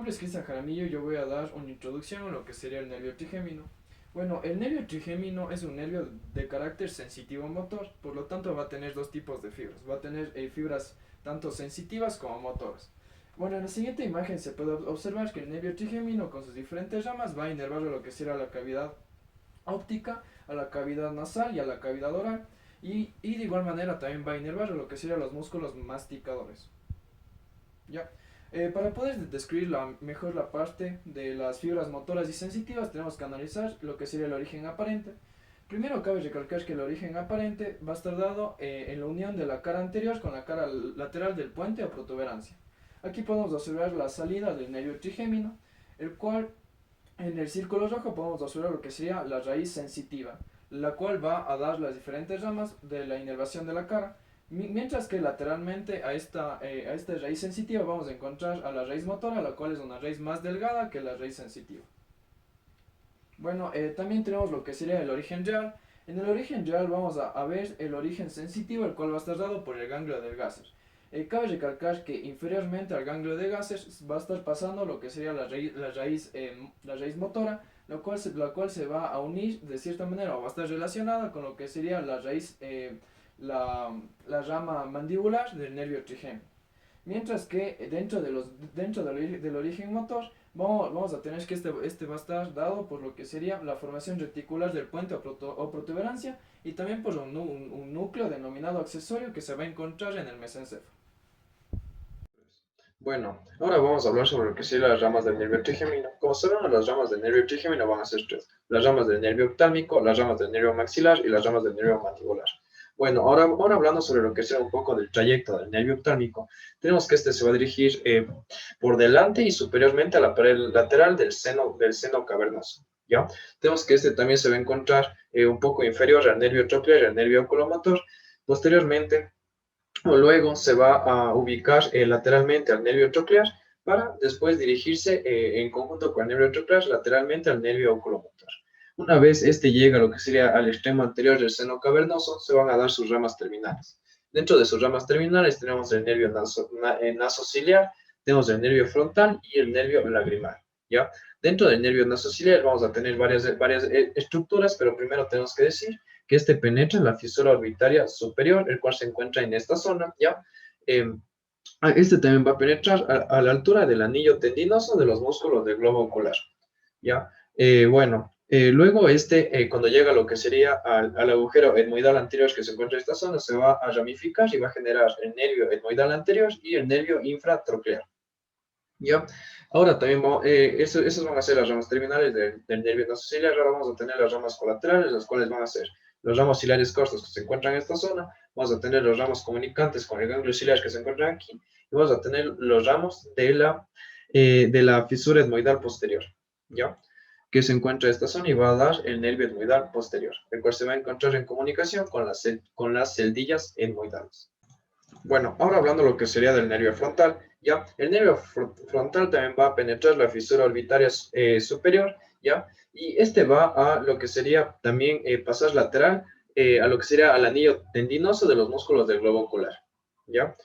nombre es Cristian Jaramillo y yo voy a dar una introducción a lo que sería el nervio trigémino. Bueno, el nervio trigémino es un nervio de carácter sensitivo motor, por lo tanto va a tener dos tipos de fibras. Va a tener fibras tanto sensitivas como motoras. Bueno, en la siguiente imagen se puede observar que el nervio trigémino con sus diferentes ramas va a inervar lo que sería la cavidad óptica, a la cavidad nasal y a la cavidad oral. Y de igual manera también va a inervar lo que serían los músculos masticadores. ¿Ya? Para poder describir mejor la parte de las fibras motoras y sensitivas, tenemos que analizar lo que sería el origen aparente. Primero cabe recalcar que el origen aparente va a estar dado en la unión de la cara anterior con la cara lateral del puente o protuberancia. Aquí podemos observar la salida del nervio trigémino, el cual en el círculo rojo podemos observar lo que sería la raíz sensitiva, la cual va a dar las diferentes ramas de la inervación de la cara. Mientras que lateralmente a esta raíz sensitiva vamos a encontrar a la raíz motora, la cual es una raíz más delgada que la raíz sensitiva. Bueno, también tenemos lo que sería el origen real. En el origen real vamos a ver el origen sensitivo, el cual va a estar dado por el ganglio del Gasser. Cabe recalcar que inferiormente al ganglio de Gasser va a estar pasando lo que sería la raíz motora, la cual se va a unir de cierta manera o va a estar relacionada con lo que sería la raíz, la rama mandibular del nervio trigémino. Mientras que dentro del origen motor vamos a tener que este va a estar dado por lo que sería la formación reticular del puente o protuberancia y también por un núcleo denominado accesorio que se va a encontrar en el mesencéfalo. Bueno, ahora vamos a hablar sobre lo que son las ramas del nervio trigémino. Como saben, las ramas del nervio trigémino van a ser tres: las ramas del nervio oftálmico, las ramas del nervio maxilar y las ramas del nervio mandibular. Bueno, ahora hablando sobre lo que será un poco del trayecto del nervio oftálmico, tenemos que este se va a dirigir por delante y superiormente a la pared lateral del seno cavernoso. ¿Ya? Tenemos que este también se va a encontrar un poco inferior al nervio troclear y al nervio oculomotor. Posteriormente, o luego se va a ubicar lateralmente al nervio troclear para después dirigirse en conjunto con el nervio troclear lateralmente al nervio oculomotor. Una vez este llega a lo que sería al extremo anterior del seno cavernoso, se van a dar sus ramas terminales. Dentro de sus ramas terminales tenemos el nervio nasociliar, tenemos el nervio frontal y el nervio lagrimal. ¿Ya? Dentro del nervio nasociliar vamos a tener varias estructuras, pero primero tenemos que decir que este penetra en la fisura orbitaria superior, el cual se encuentra en esta zona, ¿ya? Eh, este también va a penetrar a la altura del anillo tendinoso de los músculos del globo ocular, ¿ya? Luego cuando llega a lo que sería al agujero etmoidal anterior que se encuentra en esta zona, se va a ramificar y va a generar el nervio etmoidal anterior y el nervio infratroclear, ¿ya? Ahora también esas van a ser las ramas terminales del nervio nasociliar. Ahora vamos a tener las ramas colaterales, las cuales van a ser los ramos ciliares cortos que se encuentran en esta zona. Vamos a tener los ramos comunicantes con el ganglio ciliar que se encuentran aquí. Y vamos a tener los ramos de la fisura etmoidal posterior, ¿ya? Que se encuentra en esta zona y va a dar el nervio etmoidal posterior, el cual se va a encontrar en comunicación con las celdillas etmoidales. Bueno, ahora hablando lo que sería del nervio frontal, ¿ya? El nervio frontal también va a penetrar la fisura orbitaria superior, ¿ya? Y este va a lo que sería también pasar lateral a lo que sería al anillo tendinoso de los músculos del globo ocular, ¿ya?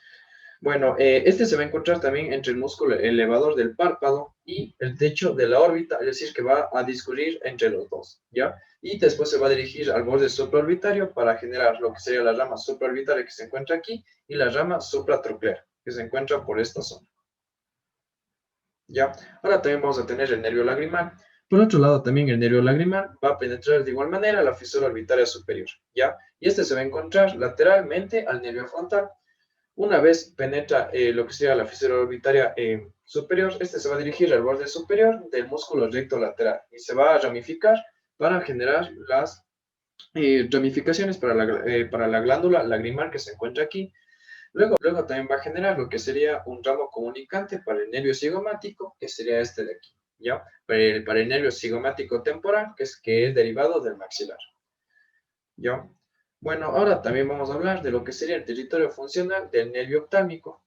Bueno, este se va a encontrar también entre el músculo elevador del párpado y el techo de la órbita, es decir, que va a discurrir entre los dos, ¿ya? Y después se va a dirigir al borde supraorbitario para generar lo que sería la rama supraorbitaria que se encuentra aquí y la rama supratroclear que se encuentra por esta zona, ¿ya? Ahora también vamos a tener el nervio lagrimal. Por otro lado, también el nervio lagrimal va a penetrar de igual manera la fisura orbitaria superior, ¿ya? Y este se va a encontrar lateralmente al nervio frontal. Una vez penetra lo que sea la fisura orbitaria superior, este se va a dirigir al borde superior del músculo recto lateral y se va a ramificar para generar las ramificaciones para la glándula lagrimal que se encuentra aquí. Luego también va a generar lo que sería un ramo comunicante para el nervio cigomático, que sería este de aquí, ¿ya? Para el nervio cigomático temporal, que es derivado del maxilar, ¿ya? Bueno, ahora también vamos a hablar de lo que sería el territorio funcional del nervio oftálmico.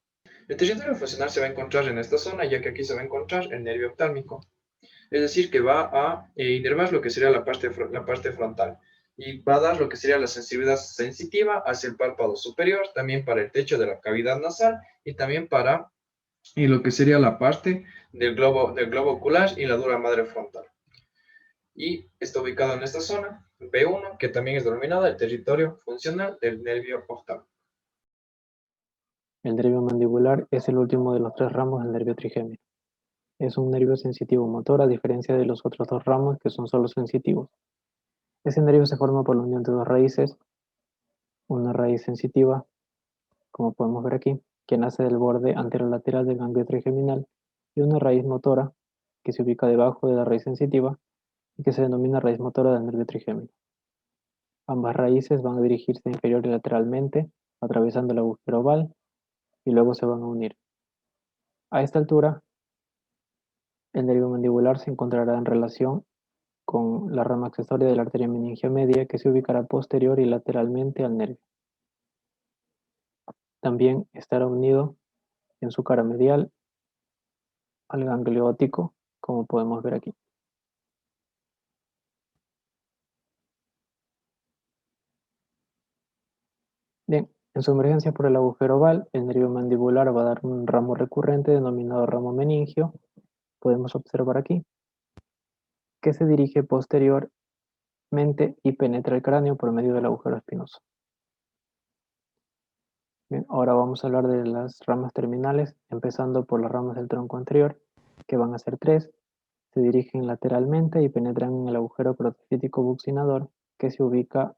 El territorio funcional se va a encontrar en esta zona, ya que aquí se va a encontrar el nervio oftálmico. Es decir, que va a inervar lo que sería la parte frontal y va a dar lo que sería la sensibilidad sensitiva hacia el párpado superior, también para el techo de la cavidad nasal y también para y lo que sería la parte del globo ocular y la dura madre frontal. Y está ubicado en esta zona, B1, que también es denominada el territorio funcional del nervio octavo. El nervio mandibular es el último de los tres ramos del nervio trigémino. Es un nervio sensitivo motor a diferencia de los otros dos ramos que son solo sensitivos. Ese nervio se forma por la unión de dos raíces, una raíz sensitiva, como podemos ver aquí, que nace del borde anterolateral del ganglio trigeminal, y una raíz motora, que se ubica debajo de la raíz sensitiva y que se denomina raíz motora del nervio trigémino. Ambas raíces van a dirigirse inferior y lateralmente, atravesando el agujero oval, y luego se van a unir. A esta altura, el nervio mandibular se encontrará en relación con la rama accesoria de la arteria meningea media que se ubicará posterior y lateralmente al nervio. También estará unido en su cara medial al ganglio óptico, como podemos ver aquí. Bien, en su emergencia por el agujero oval, el nervio mandibular va a dar un ramo recurrente denominado ramo meningio, podemos observar aquí, que se dirige posteriormente y penetra el cráneo por medio del agujero espinoso. Bien, ahora vamos a hablar de las ramas terminales, empezando por las ramas del tronco anterior, que van a ser tres. Se dirigen lateralmente y penetran en el agujero protofítico buccinador, que se ubica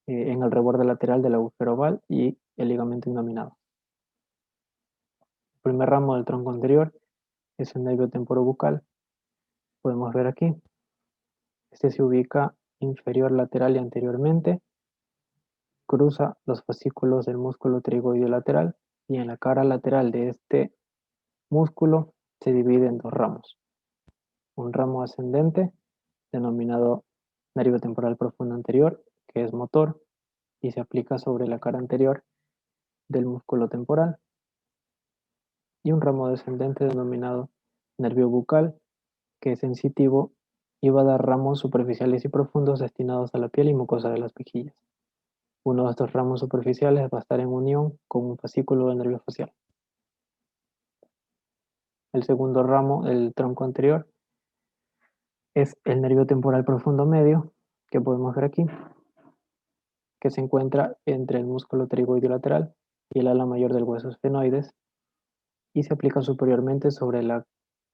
en el reborde lateral del agujero oval y el ligamento innominado. El primer ramo del tronco anterior es el nervio temporobucal. Podemos ver aquí. Este se ubica inferior, lateral y anteriormente. Cruza los fascículos del músculo pterigoideo lateral y en la cara lateral de este músculo se divide en dos ramos. Un ramo ascendente, denominado nervio temporal profundo anterior, que es motor y se aplica sobre la cara anterior del músculo temporal. Y un ramo descendente denominado nervio bucal, que es sensitivo y va a dar ramos superficiales y profundos destinados a la piel y mucosa de las mejillas. Uno de estos ramos superficiales va a estar en unión con un fascículo del nervio facial. El segundo ramo del tronco anterior es el nervio temporal profundo medio, que podemos ver aquí, que se encuentra entre el músculo pterigoideo lateral y el ala mayor del hueso esfenoides y se aplica superiormente sobre la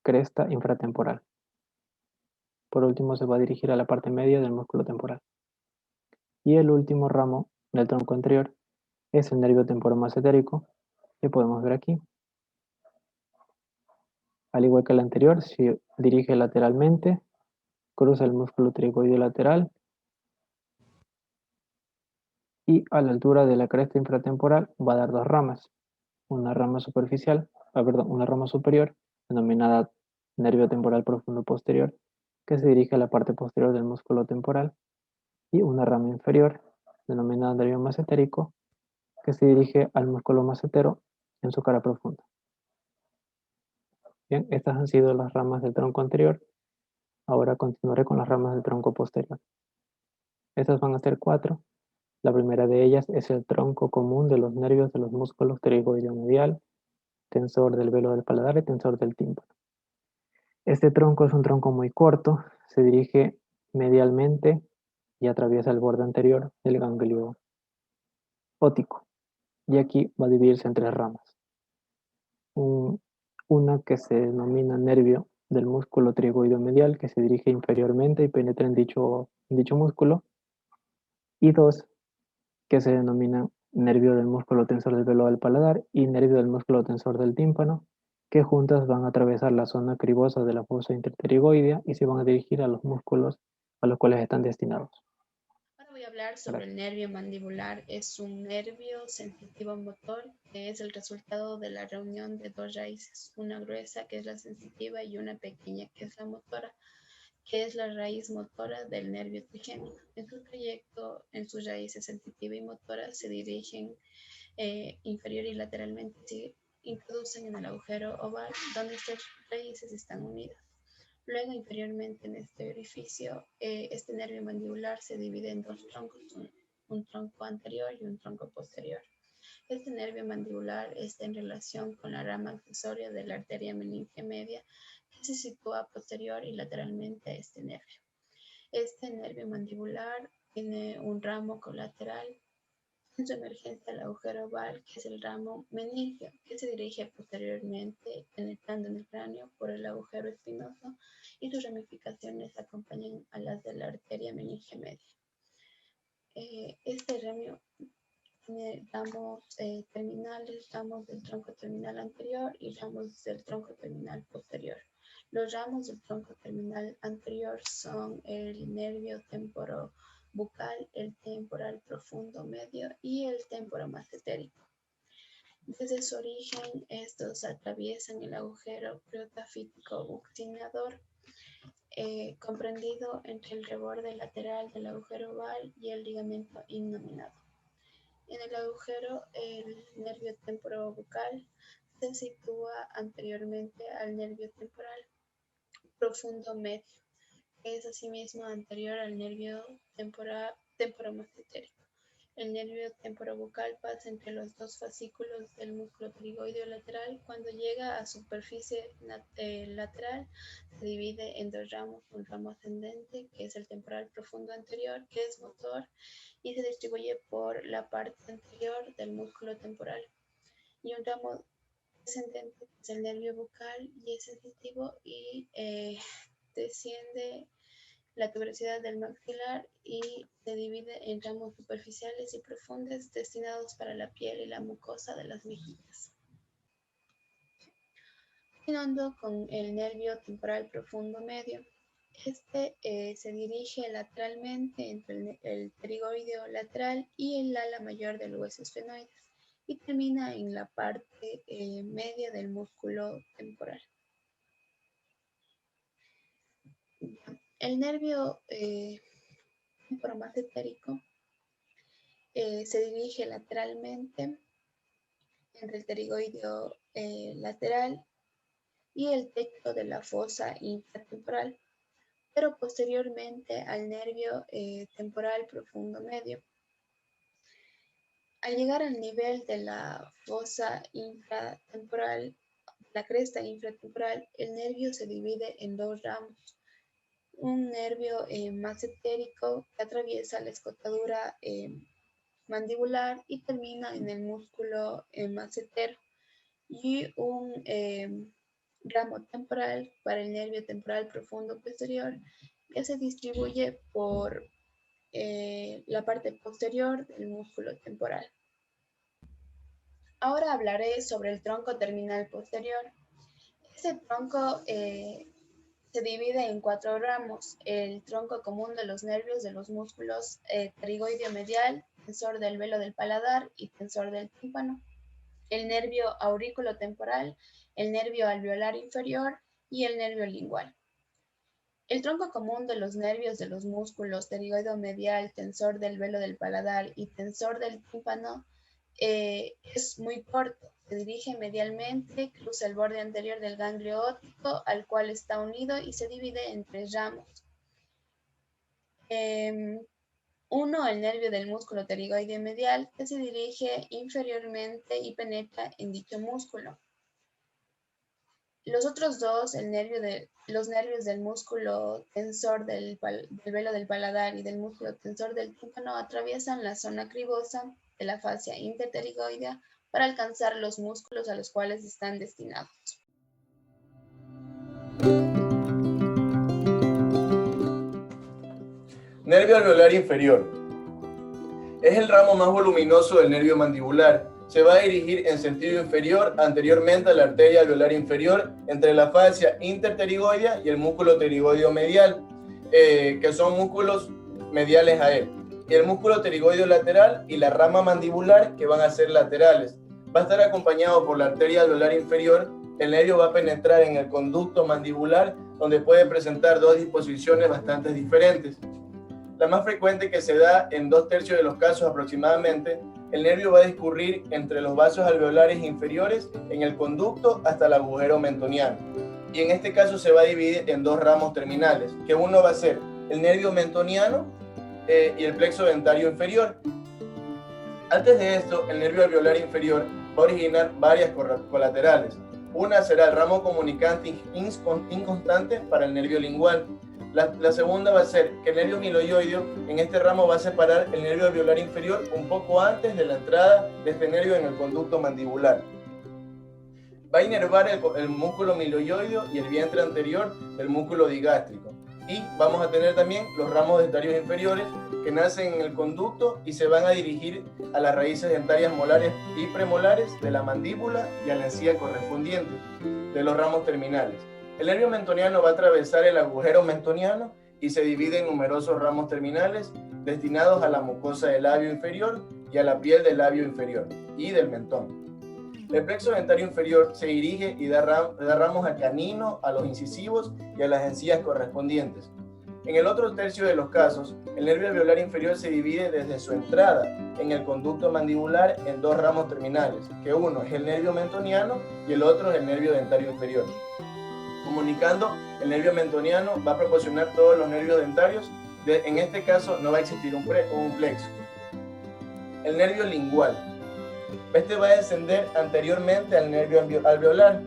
cresta infratemporal. Por último, se va a dirigir a la parte media del músculo temporal. Y el último ramo del tronco anterior es el nervio temporomasentérico, que podemos ver aquí. Al igual que el anterior, se dirige lateralmente, cruza el músculo pterigoideo lateral y a la altura de la cresta infratemporal va a dar dos ramas. Una rama superficial, una rama superior, denominada nervio temporal profundo posterior, que se dirige a la parte posterior del músculo temporal, y una rama inferior, denominada nervio masentérico, que se dirige al músculo masentero en su cara profunda. Bien, estas han sido las ramas del tronco anterior. Ahora continuaré con las ramas del tronco posterior. Estas van a ser cuatro. La primera de ellas es el tronco común de los nervios de los músculos pterigoideo medial, tensor del velo del paladar y tensor del tímpano. Este tronco es un tronco muy corto, se dirige medialmente y atraviesa el borde anterior del ganglio óptico. Y aquí va a dividirse en tres ramas. Una que se denomina nervio del músculo pterigoideo medial, que se dirige inferiormente y penetra en dicho músculo. Y dos que se denominan nervio del músculo tensor del velo del paladar y nervio del músculo tensor del tímpano, que juntas van a atravesar la zona cribosa de la fosa interpterigoidea y se van a dirigir a los músculos a los cuales están destinados. Ahora voy a hablar sobre el nervio mandibular. Es un nervio sensitivo motor que es el resultado de la reunión de dos raíces, una gruesa que es la sensitiva y una pequeña que es la motora, que es la raíz motora del nervio trigémino. En su trayecto, en sus raíces sensitiva y motora se dirigen inferior y lateralmente, se introducen en el agujero oval donde estas raíces están unidas. Luego, inferiormente en este orificio, este nervio mandibular se divide en dos troncos, un tronco anterior y un tronco posterior. Este nervio mandibular está en relación con la rama accesoria de la arteria meninge media que se sitúa posterior y lateralmente a este nervio. Este nervio mandibular tiene un ramo colateral en su emergencia al agujero oval, que es el ramo meningio, que se dirige posteriormente penetrando en el cráneo por el agujero espinoso y sus ramificaciones acompañan a las de la arteria meninge media. Este ramo tiene ramos terminales, ramos del tronco terminal anterior y ramos del tronco terminal posterior. Los ramos del tronco terminal anterior son el nervio temporobucal, el temporal profundo medio y el temporomasentérico. Desde su origen, estos atraviesan el agujero protafítico buccinador, comprendido entre el reborde lateral del agujero oval y el ligamento innominado. En el agujero, el nervio temporobucal se sitúa anteriormente al nervio temporal profundo medio, que es asimismo anterior al nervio temporomasentérico. El nervio temporobucal pasa entre los dos fascículos del músculo pterigoideo lateral. Cuando llega a superficie lateral, se divide en dos ramos: un ramo ascendente, que es el temporal profundo anterior, que es motor, y se distribuye por la parte anterior del músculo temporal, y un ramo descendente, que es el nervio bucal y es sensitivo y desciende la tuberosidad del maxilar y se divide en ramos superficiales y profundos destinados para la piel y la mucosa de las mejillas. Continuando con el nervio temporal profundo medio, este se dirige lateralmente entre el pterigoideo lateral y el ala mayor del hueso esfenoides y termina en la parte media del músculo temporal. El nervio temporomasentérico se dirige lateralmente entre el pterigoideo lateral y el techo de la fosa infratemporal, pero posteriormente al nervio temporal profundo medio. Al llegar al nivel de la fosa infratemporal, la cresta infratemporal, el nervio se divide en dos ramos: un nervio masentérico que atraviesa la escotadura mandibular y termina en el músculo masentero, y un ramo temporal para el nervio temporal profundo posterior, que se distribuye por la parte posterior del músculo temporal. Ahora hablaré sobre el tronco terminal posterior. Este tronco se divide en cuatro ramos: el tronco común de los nervios de los músculos pterigoideo medial, tensor del velo del paladar y tensor del tímpano, el nervio auriculotemporal, el nervio alveolar inferior y el nervio lingual. El tronco común de los nervios de los músculos pterigoideo medial, tensor del velo del paladar y tensor del tímpano es muy corto. Se dirige medialmente, cruza el borde anterior del ganglio óptico al cual está unido y se divide en tres ramos. Uno, el nervio del músculo pterigoideo medial, que se dirige inferiormente y penetra en dicho músculo. Los otros dos, los nervios del músculo tensor del velo del paladar y del músculo tensor del tímpano, atraviesan la zona cribosa de la fascia interpterigoidea para alcanzar los músculos a los cuales están destinados. Nervio alveolar inferior. Es el ramo más voluminoso del nervio mandibular. Se va a dirigir en sentido inferior anteriormente a la arteria alveolar inferior entre la fascia interpterigoidea y el músculo pterigoideo medial, que son músculos mediales a él, y el músculo pterigoideo lateral y la rama mandibular, que van a ser laterales. Va a estar acompañado por la arteria alveolar inferior. El nervio va a penetrar en el conducto mandibular, donde puede presentar dos disposiciones bastante diferentes. La más frecuente, que se da en 2/3 de los casos aproximadamente, el nervio va a discurrir entre los vasos alveolares inferiores en el conducto hasta el agujero mentoniano. Y en este caso se va a dividir en dos ramos terminales, que uno va a ser el nervio mentoniano y el plexo dentario inferior. Antes de esto, el nervio alveolar inferior va a originar varias colaterales. Una será el ramo comunicante inconstante para el nervio lingual. La segunda va a ser que el nervio miloioideo en este ramo va a separar el nervio alveolar inferior un poco antes de la entrada de este nervio en el conducto mandibular. Va a inervar el músculo miloioideo y el vientre anterior del músculo digástrico. Y vamos a tener también los ramos dentarios inferiores que nacen en el conducto y se van a dirigir a las raíces dentarias molares y premolares de la mandíbula y a la encía correspondiente de los ramos terminales. El nervio mentoniano va a atravesar el agujero mentoniano y se divide en numerosos ramos terminales destinados a la mucosa del labio inferior y a la piel del labio inferior y del mentón. El plexo dentario inferior se dirige y da ramos al canino, a los incisivos y a las encías correspondientes. En el otro tercio de los casos, el nervio alveolar inferior se divide desde su entrada en el conducto mandibular en dos ramos terminales, que uno es el nervio mentoniano y el otro es el nervio dentario inferior. Comunicando, el nervio mentoniano va a proporcionar todos los nervios dentarios. En este caso no va a existir un plexo. El nervio lingual. Este va a descender anteriormente al nervio alveolar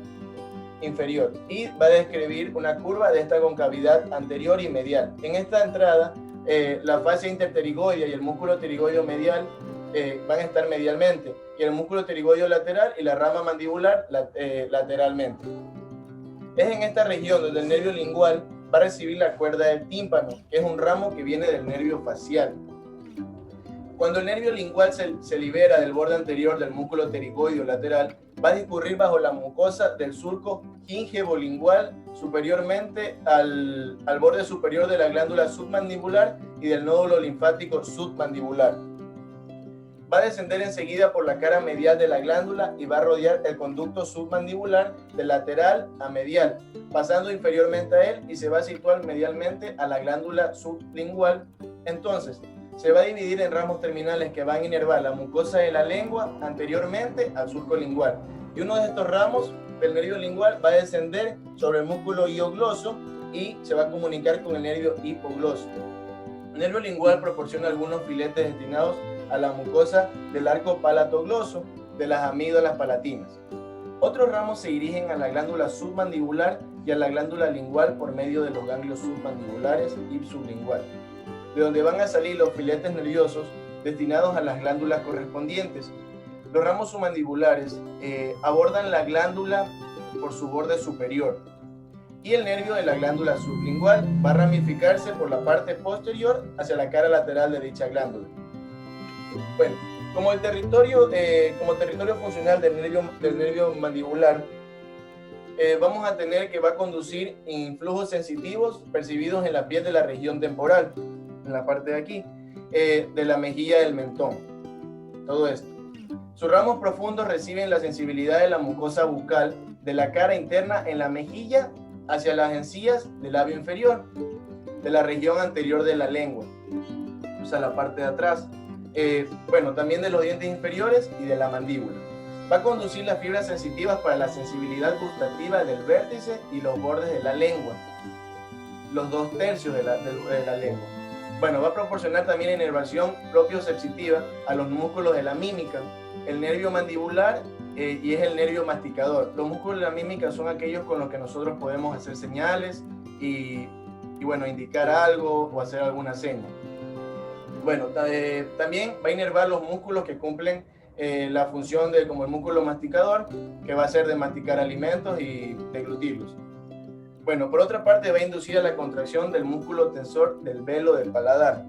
inferior y va a describir una curva de esta concavidad anterior y medial. En esta entrada, la fascia interpterigoidea y el músculo pterigoideo medial van a estar medialmente y el músculo pterigoideo lateral y la rama mandibular lateralmente. Es en esta región donde el nervio lingual va a recibir la cuerda del tímpano, que es un ramo que viene del nervio facial. Cuando el nervio lingual se libera del borde anterior del músculo pterigoideo lateral, va a discurrir bajo la mucosa del surco gingivolingual superiormente al borde superior de la glándula submandibular y del nódulo linfático submandibular. Va a descender enseguida por la cara medial de la glándula y va a rodear el conducto submandibular de lateral a medial, pasando inferiormente a él y se va a situar medialmente a la glándula sublingual. Entonces, se va a dividir en ramos terminales que van a inervar la mucosa de la lengua anteriormente al surco lingual. Y uno de estos ramos del nervio lingual va a descender sobre el músculo hiogloso y se va a comunicar con el nervio hipogloso. El nervio lingual proporciona algunos filetes destinados a la mucosa del arco palatogloso de las amígdalas palatinas. Otros ramos se dirigen a la glándula submandibular y a la glándula lingual por medio de los ganglios submandibulares y sublingual, de donde van a salir los filetes nerviosos destinados a las glándulas correspondientes. Los ramos submandibulares abordan la glándula por su borde superior y el nervio de la glándula sublingual va a ramificarse por la parte posterior hacia la cara lateral de dicha glándula. Bueno, como territorio funcional del nervio mandibular, vamos a tener que va a conducir influjos sensitivos percibidos en la piel de la región temporal, en la parte de aquí, de la mejilla del mentón. Todo esto. Sus ramos profundos reciben la sensibilidad de la mucosa bucal de la cara interna en la mejilla hacia las encías del labio inferior, de la región anterior de la lengua, o sea, la parte de atrás. También de los dientes inferiores y de la mandíbula. Va a conducir las fibras sensitivas para la sensibilidad gustativa del vértice y los bordes de la lengua, los 2/3 de la lengua. Va a proporcionar también inervación propioceptiva a los músculos de la mímica, el nervio mandibular y es el nervio masticador. Los músculos de la mímica son aquellos con los que nosotros podemos hacer señales y indicar algo o hacer alguna seña. También va a inervar los músculos que cumplen la función como el músculo masticador, que va a ser de masticar alimentos y deglutirlos. Por otra parte, va a inducir a la contracción del músculo tensor del velo del paladar.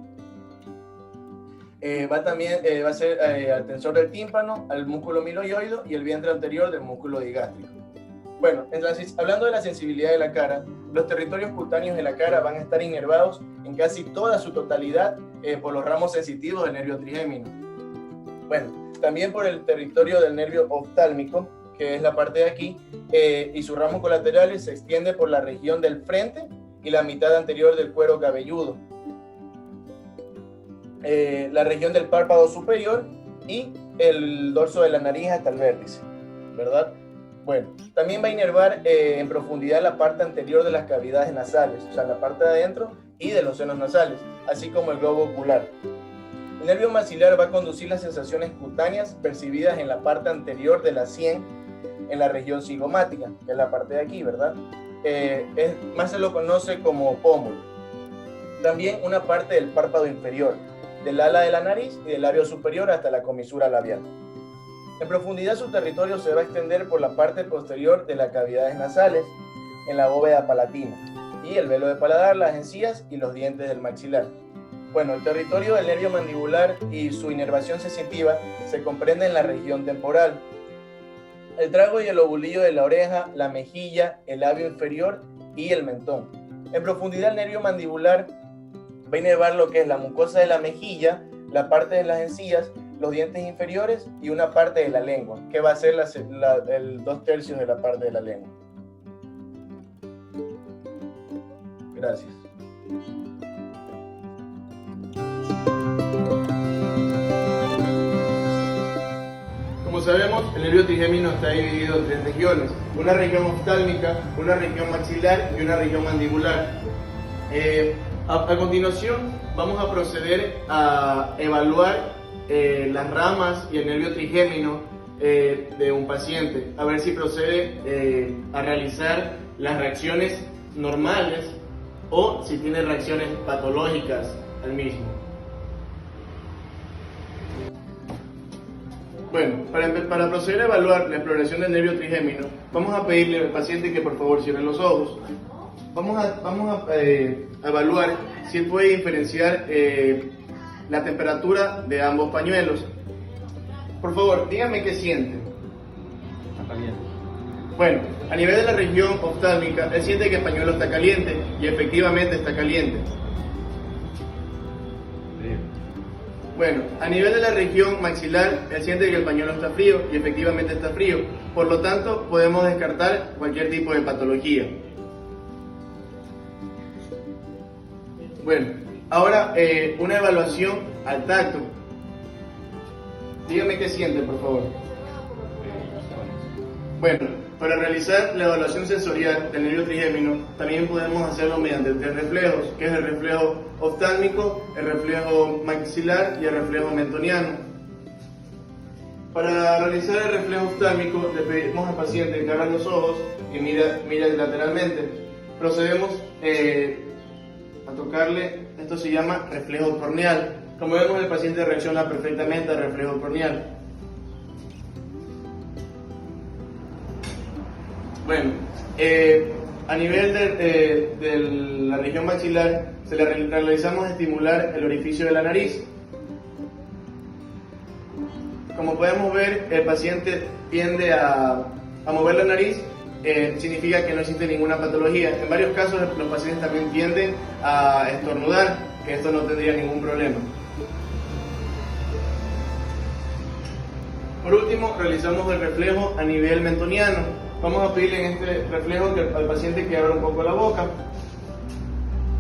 Va a ser al tensor del tímpano, al músculo miloioideo y el vientre anterior del músculo digástrico. Hablando de la sensibilidad de la cara, los territorios cutáneos de la cara van a estar inervados en casi toda su totalidad por los ramos sensitivos del nervio trigémino. También por el territorio del nervio oftálmico, que es la parte de aquí, y sus ramos colaterales se extiende por la región del frente y la mitad anterior del cuero cabelludo, la región del párpado superior y el dorso de la nariz hasta el vértice, ¿verdad? También va a inervar en profundidad la parte anterior de las cavidades nasales, o sea, la parte de adentro y de los senos nasales, así como el globo ocular. El nervio maxilar va a conducir las sensaciones cutáneas percibidas en la parte anterior de la sien, en la región cigomática, que es la parte de aquí, ¿verdad? Más se lo conoce como pómulo. También una parte del párpado inferior, del ala de la nariz y del labio superior hasta la comisura labial. En profundidad su territorio se va a extender por la parte posterior de las cavidades nasales, en la bóveda palatina, y el velo de paladar, las encías y los dientes del maxilar. Bueno, el territorio del nervio mandibular y su inervación sensitiva se comprende en la región temporal. El trago y el lobulillo de la oreja, la mejilla, el labio inferior y el mentón. En profundidad el nervio mandibular va a inervar lo que es la mucosa de la mejilla, la parte de las encías, los dientes inferiores y una parte de la lengua, que va a ser el 2/3 de la parte de la lengua. Gracias. Como sabemos, el nervio trigémino está dividido en 3 regiones, una región oftálmica, una región maxilar y una región mandibular. A continuación, vamos a proceder a evaluar las ramas y el nervio trigémino de un paciente, a ver si procede a realizar las reacciones normales o si tiene reacciones patológicas al mismo. Bueno, para proceder a evaluar la exploración del nervio trigémino, vamos a pedirle al paciente que por favor cierre los ojos. Vamos a evaluar si él puede diferenciar la temperatura de ambos pañuelos. Por favor, dígame qué siente. Está caliente. Bueno, a nivel de la región oftálmica, él siente que el pañuelo está caliente y efectivamente está caliente. Frío. Bueno, a nivel de la región maxilar, él siente que el pañuelo está frío y efectivamente está frío. Por lo tanto, podemos descartar cualquier tipo de patología. Bueno, ahora una evaluación al tacto. Dígame qué siente, por favor. Bueno, para realizar la evaluación sensorial del nervio trigémino, también podemos hacerlo mediante 3 reflejos, que es el reflejo oftálmico, el reflejo maxilar y el reflejo mentoniano. Para realizar el reflejo oftálmico, le pedimos al paciente que abra los ojos y mire lateralmente. Procedemos a tocarle, esto se llama reflejo corneal. Como vemos, el paciente reacciona perfectamente al reflejo corneal. Bueno, a nivel de la región maxilar, se le realizamos estimular el orificio de la nariz. Como podemos ver, el paciente tiende a mover la nariz, significa que no existe ninguna patología. En varios casos, los pacientes también tienden a estornudar, que esto no tendría ningún problema. Por último, realizamos el reflejo a nivel mentoniano. Vamos a pedirle en este reflejo al paciente que abra un poco la boca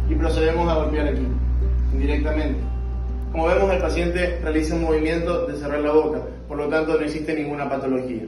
y procedemos a golpear aquí, indirectamente. Como vemos, el paciente realiza un movimiento de cerrar la boca, por lo tanto no existe ninguna patología.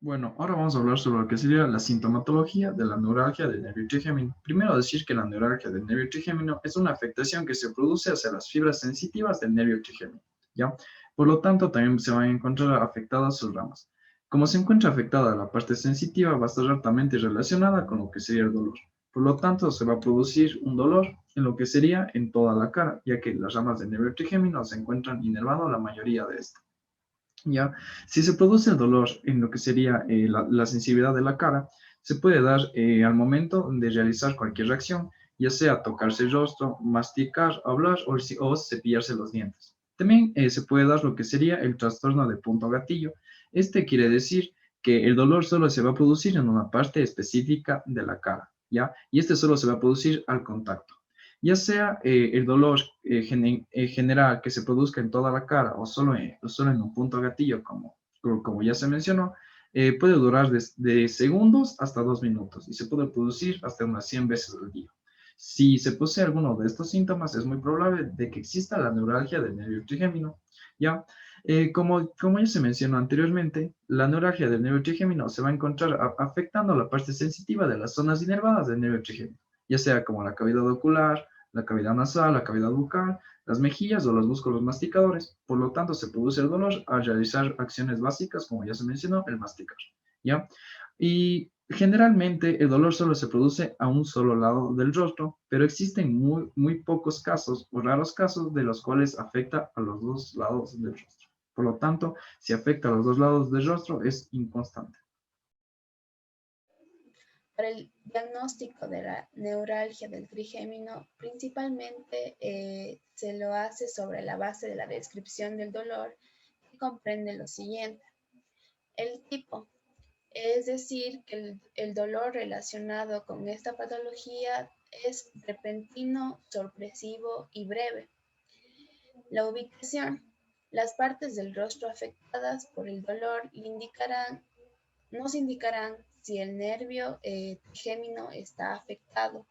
Bueno, ahora vamos a hablar sobre lo que sería la sintomatología de la neuralgia del nervio trigémino. Primero decir que la neuralgia del nervio trigémino es una afectación que se produce hacia las fibras sensitivas del nervio trigémino, ¿ya? Por lo tanto, también se van a encontrar afectadas sus ramas. Como se encuentra afectada la parte sensitiva, va a estar altamente relacionada con lo que sería el dolor. Por lo tanto, se va a producir un dolor en lo que sería en toda la cara, ya que las ramas del nervio trigémino se encuentran inervando la mayoría de esta. ¿Ya? Si se produce el dolor en lo que sería la sensibilidad de la cara, se puede dar al momento de realizar cualquier reacción, ya sea tocarse el rostro, masticar, hablar o cepillarse los dientes. También se puede dar lo que sería el trastorno de punto gatillo. Este quiere decir que el dolor solo se va a producir en una parte específica de la cara, ¿ya? Y este solo se va a producir al contacto. Ya sea el dolor general que se produzca en toda la cara o solo en un punto gatillo, como ya se mencionó, puede durar de segundos hasta 2 minutos y se puede producir hasta unas 100 veces al día. Si se posee alguno de estos síntomas, es muy probable de que exista la neuralgia del nervio trigémino, ¿ya? Como ya se mencionó anteriormente, la neuralgia del nervio trigémino se va a encontrar afectando la parte sensitiva de las zonas inervadas del nervio trigémino. ya sea como la cavidad ocular, la cavidad nasal, la cavidad bucal, las mejillas o los músculos masticadores. Por lo tanto, se produce el dolor al realizar acciones básicas, como ya se mencionó, el masticar, ¿ya? Y generalmente el dolor solo se produce a un solo lado del rostro, pero existen muy pocos casos o raros casos de los cuales afecta a los dos lados del rostro. Por lo tanto, si afecta a los dos lados del rostro, es inconstante. Para el diagnóstico de la neuralgia del trigémino, principalmente se lo hace sobre la base de la descripción del dolor, que comprende lo siguiente. El tipo, es decir, que el dolor relacionado con esta patología es repentino, sorpresivo y breve. La ubicación, las partes del rostro afectadas por el dolor nos indicarán si el nervio trigémino está afectado.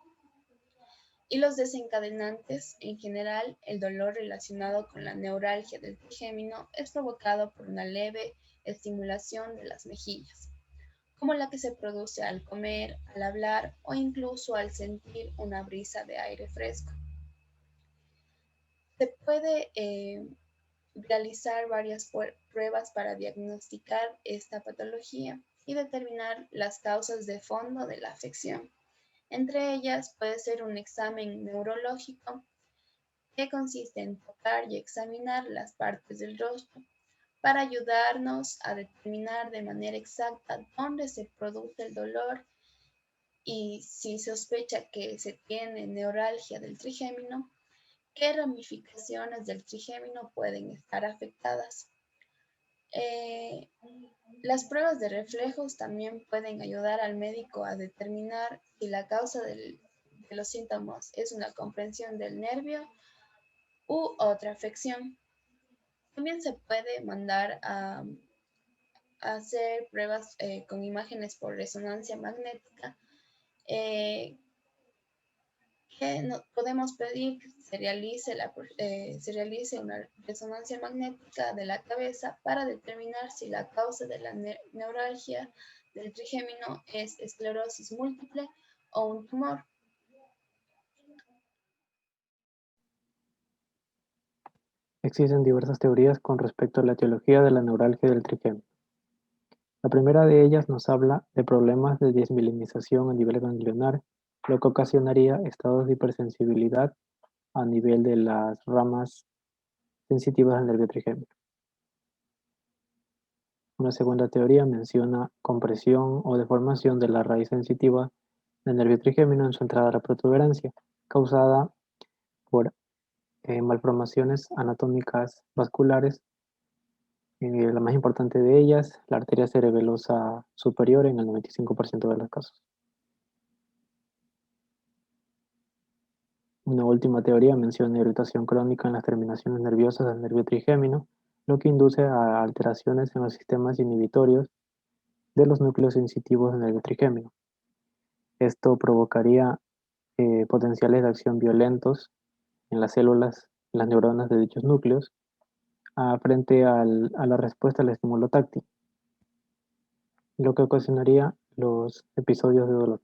Y los desencadenantes, en general, el dolor relacionado con la neuralgia del trigémino es provocado por una leve estimulación de las mejillas, como la que se produce al comer, al hablar o incluso al sentir una brisa de aire fresco. Se puede realizar varias pruebas para diagnosticar esta patología y determinar las causas de fondo de la afección. Entre ellas puede ser un examen neurológico que consiste en tocar y examinar las partes del rostro para ayudarnos a determinar de manera exacta dónde se produce el dolor y si sospecha que se tiene neuralgia del trigémino, qué ramificaciones del trigémino pueden estar afectadas. Las pruebas de reflejos también pueden ayudar al médico a determinar si la causa de los síntomas es una comprensión del nervio u otra afección. También se puede mandar a hacer pruebas con imágenes por resonancia magnética que podemos pedir que se realice una resonancia magnética de la cabeza para determinar si la causa de la neuralgia del trigémino es esclerosis múltiple o un tumor. Existen diversas teorías con respecto a la etiología de la neuralgia del trigémino. La primera de ellas nos habla de problemas de desmielinización a nivel ganglionar, lo que ocasionaría estados de hipersensibilidad a nivel de las ramas sensitivas del nervio trigémino. Una segunda teoría menciona compresión o deformación de la raíz sensitiva del nervio trigémino en su entrada a la protuberancia, causada por malformaciones anatómicas vasculares. La más importante de ellas, la arteria cerebelosa superior en el 95% de los casos. Una última teoría menciona irritación crónica en las terminaciones nerviosas del nervio trigémino, lo que induce a alteraciones en los sistemas inhibitorios de los núcleos sensitivos del nervio trigémino. Esto provocaría potenciales de acción violentos en las células, las neuronas de dichos núcleos, frente a la respuesta al estímulo táctil, lo que ocasionaría los episodios de dolor.